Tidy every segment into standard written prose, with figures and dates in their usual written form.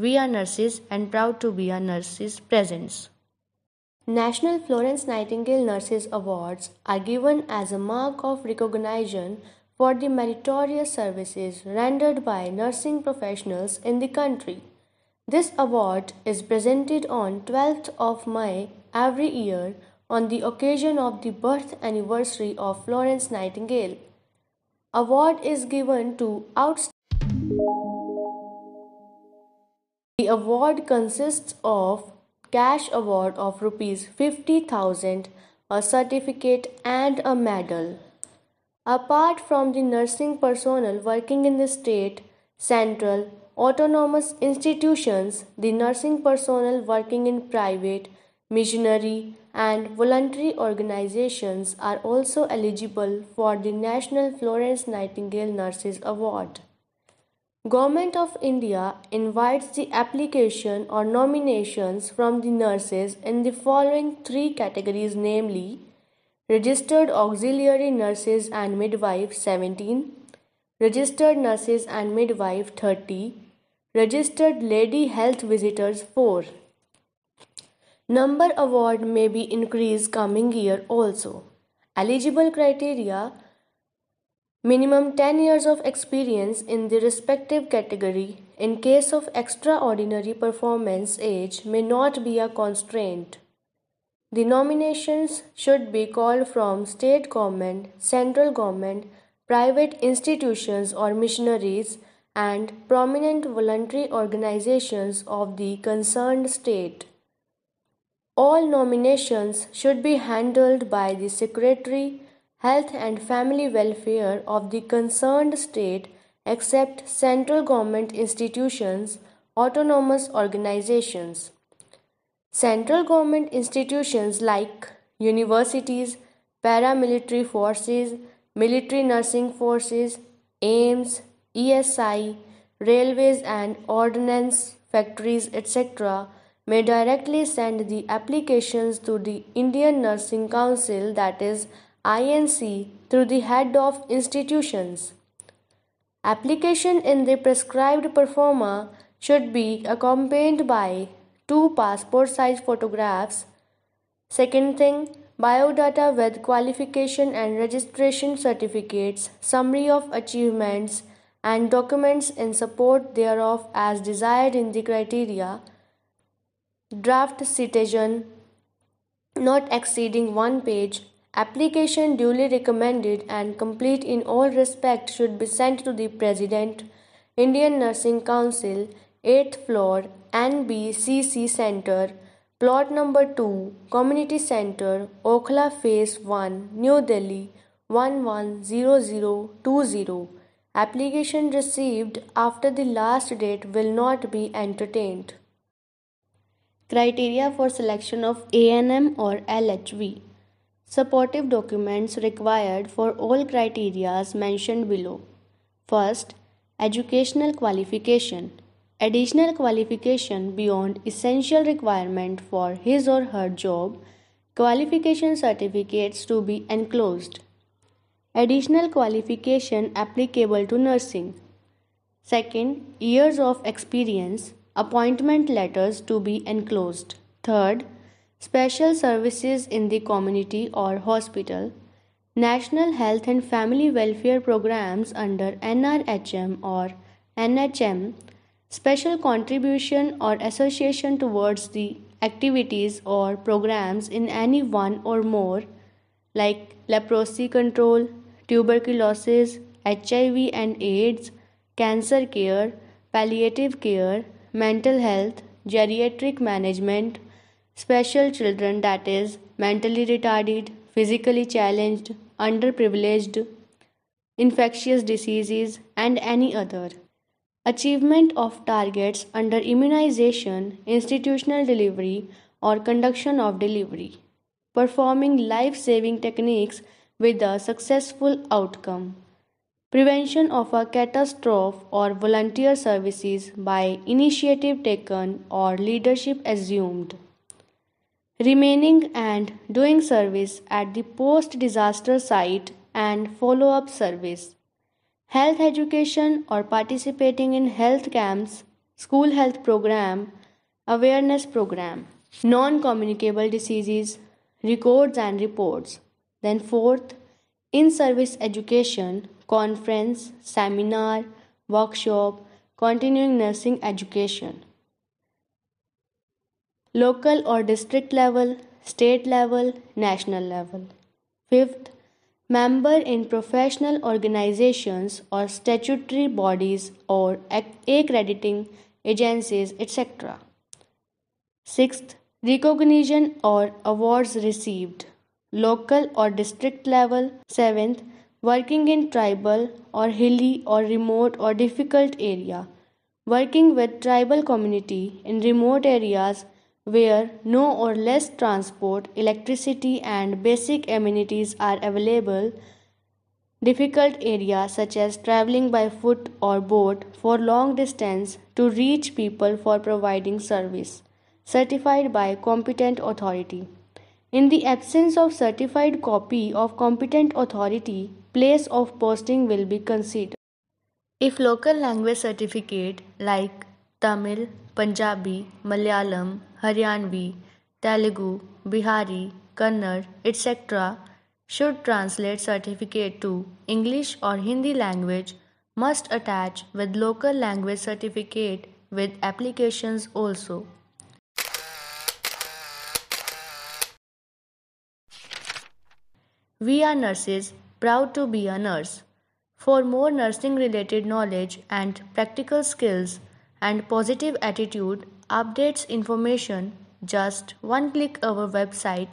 We are nurses and proud to be a nurses' presence. National Florence Nightingale Nurses Awards are given as a mark of recognition for the meritorious services rendered by nursing professionals in the country. This award is presented on 12th of May every year on the occasion of the birth anniversary of Florence Nightingale. Award is given to outstanding. The award consists of cash award of rupees 50,000, a certificate and a medal. Apart from the nursing personnel working in the state, central, autonomous institutions, the nursing personnel working in private, missionary, and voluntary organizations are also eligible for the National Florence Nightingale Nurses Award. Government of India invites the application or nominations from the nurses in the following three categories, namely Registered Auxiliary Nurses and Midwives 17, Registered Nurses and Midwife 30, Registered Lady Health Visitors 4. Number award may be increased coming year also. Eligible criteria: minimum 10 years of experience in the respective category. In case of extraordinary performance, age may not be a constraint. The nominations should be called from state government, central government, private institutions or missionaries, and prominent voluntary organizations of the concerned state. All nominations should be handled by the Secretary, Health and Family Welfare of the concerned state except central government institutions, autonomous organizations. Central government institutions like universities, paramilitary forces, military nursing forces, AIMS, ESI, railways and ordnance factories, etc., may directly send the applications to the Indian Nursing Council, that is INC, through the head of institutions. Application in the prescribed proforma should be accompanied by 2 passport size photographs. Second thing, biodata with qualification and registration certificates, summary of achievements, and documents in support thereof as desired in the criteria. Draft citizen not exceeding 1 page. Application duly recommended and complete in all respects should be sent to the President, Indian Nursing Council, 8th floor, NBCC Center, plot number 2, Community Center, Okhla Phase 1, New Delhi 110020. Application received after the last date will not be entertained. Criteria for selection of ANM or LHV. Supportive documents required for all criteria mentioned below. First, educational qualification. Additional qualification beyond essential requirement for his or her job. Qualification certificates to be enclosed. Additional qualification applicable to nursing. Second, years of experience. Appointment letters to be enclosed. Third, special services in the community or hospital. National Health and Family Welfare programs under NRHM or NHM. Special contribution or association towards the activities or programs in any one or more, like leprosy control, tuberculosis, HIV and AIDS, cancer care, palliative care, mental health, geriatric management, special children, that is mentally retarded, physically challenged, underprivileged, infectious diseases, and any other. Achievement of targets under immunization, institutional delivery, or conduction of delivery. Performing life-saving techniques with a successful outcome. Prevention of a catastrophe or volunteer services by initiative taken or leadership assumed. Remaining and doing service at the post disaster site and follow up service. Health education or participating in health camps, school health program, awareness program, non communicable diseases, records and reports. Then, fourth, in service education, conference, seminar, workshop, continuing nursing education, local or district level, state level, national level. Fifth, member in professional organizations or statutory bodies or accrediting agencies, etc. Sixth, recognition or awards received, local or district level. Seventh, working in tribal or hilly or remote or difficult area, working with tribal community in remote areas where no or less transport, electricity, and basic amenities are available, difficult areas such as traveling by foot or boat for long distance to reach people for providing service, certified by competent authority. In the absence of certified copy of competent authority, place of posting will be considered. If local language certificate like Tamil, Punjabi, Malayalam, Haryanvi, Telugu, Bihari, Kannada, etc. should translate certificate to English or Hindi language must attach with local language certificate with applications also. We are nurses, proud to be a nurse. For more nursing related knowledge and practical skills and positive attitude, updates information, just one click our website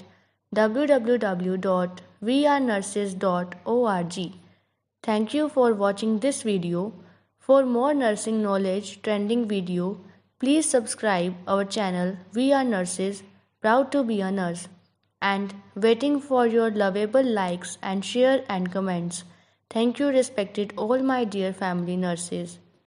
www.wearenurses.org. Thank you for watching this video. For more nursing knowledge trending video, please subscribe our channel We Are Nurses, proud to be a nurse, and waiting for your lovable likes and share and comments. Thank you, respected all my dear family nurses.